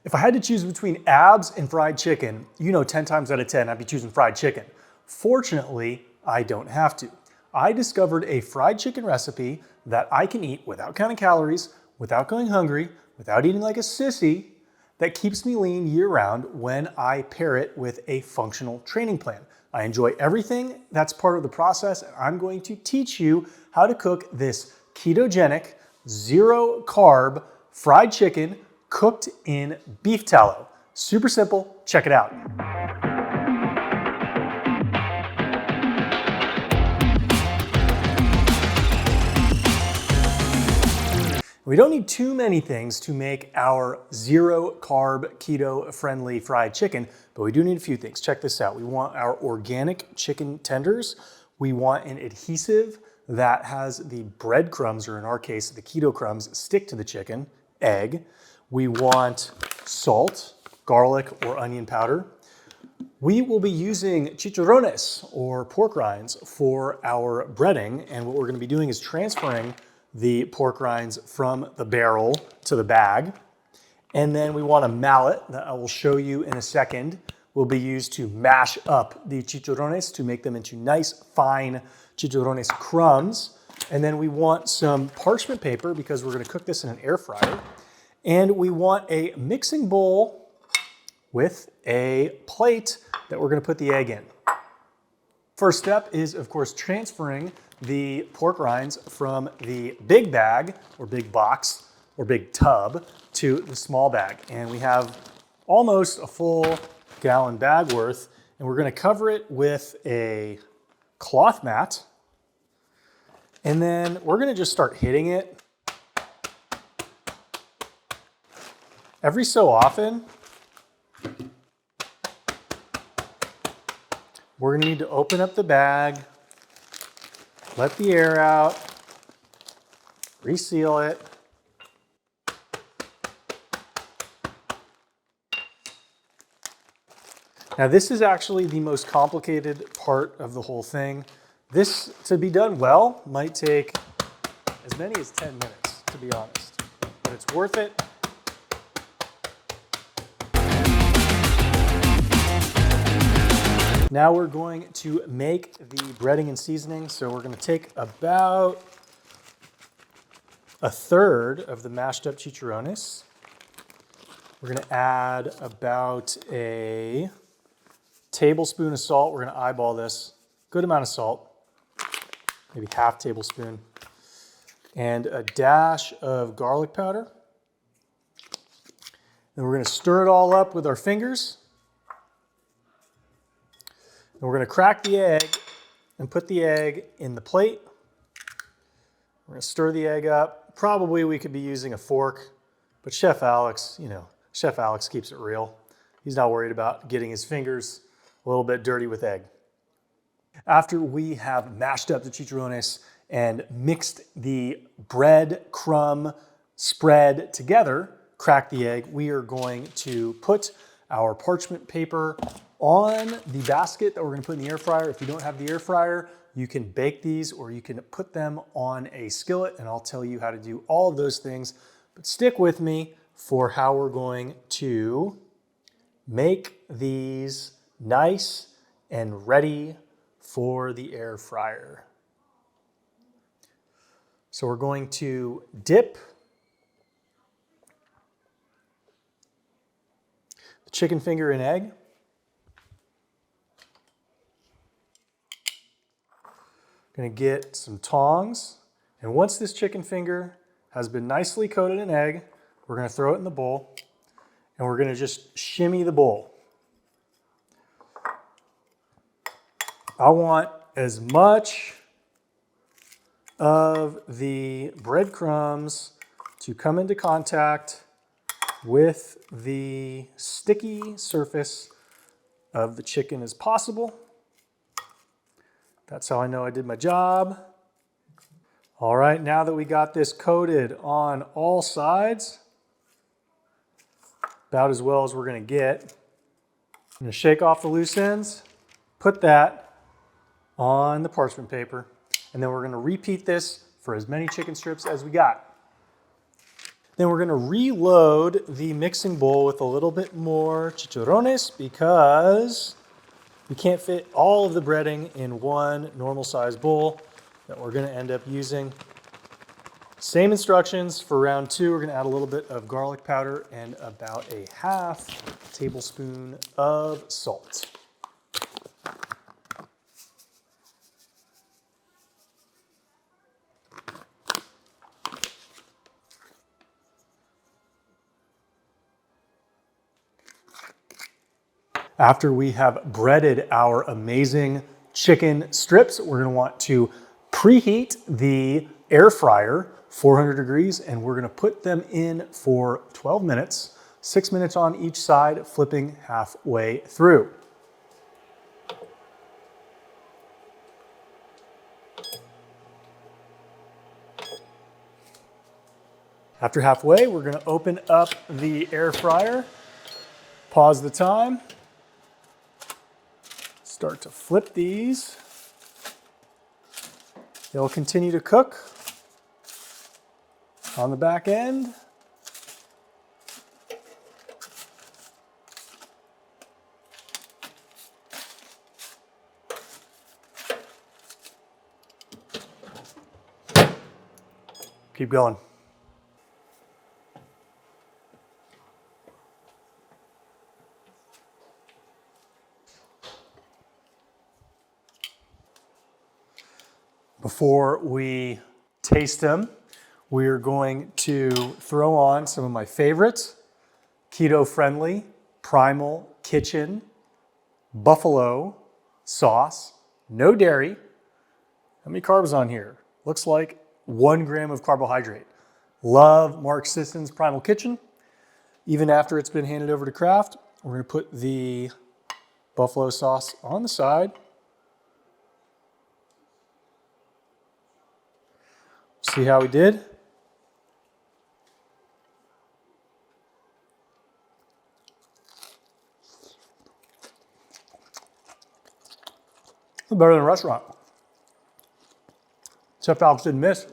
If I had to choose between abs and fried chicken, 10 times out of 10, I'd be choosing fried chicken. Fortunately, I don't have to. I discovered a fried chicken recipe that I can eat without counting calories, without going hungry, without eating like a sissy, that keeps me lean year round when I pair it with a functional training plan. I enjoy everything that's part of the process, and I'm going to teach you how to cook this ketogenic, zero carb fried chicken cooked in beef tallow. Super simple, check it out. We don't need too many things to make our zero carb, keto friendly fried chicken, but we do need a few things. Check this out. We want our organic chicken tenders. We want an adhesive that has the breadcrumbs, or in our case, the keto crumbs, stick to the chicken, egg. We want salt, garlic, or onion powder. We will be using chicharrones, or pork rinds, for our breading, and what we're going to be doing is transferring the pork rinds from the barrel to the bag. And then we want a mallet that I will show you in a second will be used to mash up the chicharrones to make them into nice fine chicharrones crumbs. And then we want some parchment paper because we're going to cook this in an air fryer. And we want a mixing bowl with a plate that we're going to put the egg in. First step is, of course, transferring the pork rinds from the big bag, or big box, or big tub to the small bag. And we have almost a full gallon bag worth, and we're going to cover it with a cloth mat. And then we're going to just start hitting it every so often. We're going to need to open up the bag, let the air out, reseal it. Now this is actually the most complicated part of the whole thing. This, to be done well, might take as many as 10 minutes, to be honest, but it's worth it. Now we're going to make the breading and seasoning. So we're going to take about a third of the mashed up chicharrones. We're going to add about a tablespoon of salt. We're going to eyeball this. Good amount of salt, maybe half tablespoon. And a dash of garlic powder. Then we're going to stir it all up with our fingers. And we're going to crack the egg and put the egg in the plate. We're going to stir the egg up. Probably we could be using a fork, but Chef Alex, Chef Alex keeps it real. He's not worried about getting his fingers a little bit dirty with egg. After we have mashed up the chicharrones and mixed the bread crumb spread together, crack the egg, we are going to put our parchment paper on the basket that we're going to put in the air fryer. If you don't have the air fryer, you can bake these or you can put them on a skillet, and I'll tell you how to do all of those things. But stick with me for how we're going to make these nice and ready for the air fryer. So we're going to dip the chicken finger in egg. Going to get some tongs, and once this chicken finger has been nicely coated in egg, we're going to throw it in the bowl, and we're going to just shimmy the bowl. I want as much of the breadcrumbs to come into contact with the sticky surface of the chicken as possible. That's how I know I did my job. All right, now that we got this coated on all sides, about as well as we're going to get, I'm going to shake off the loose ends, put that on the parchment paper, and then we're going to repeat this for as many chicken strips as we got. Then we're gonna reload the mixing bowl with a little bit more chicharrones because we can't fit all of the breading in one normal size bowl that we're gonna end up using. Same instructions for round two. We're gonna add a little bit of garlic powder and about a half tablespoon of salt. After we have breaded our amazing chicken strips, we're gonna want to preheat the air fryer, 400 degrees, and we're gonna put them in for 12 minutes, 6 minutes on each side, flipping halfway through. After halfway, we're gonna open up the air fryer, pause the time, start to flip these. They'll continue to cook on the back end. Keep going. Before we taste them, we're going to throw on some of my favorites: keto-friendly Primal Kitchen buffalo sauce, no dairy. How many carbs on here? Looks like 1 gram of carbohydrate. Love Mark Sisson's Primal Kitchen. Even after it's been handed over to Kraft, we're gonna put the buffalo sauce on the side. See how we did? Better than a restaurant. Chef Alex didn't miss.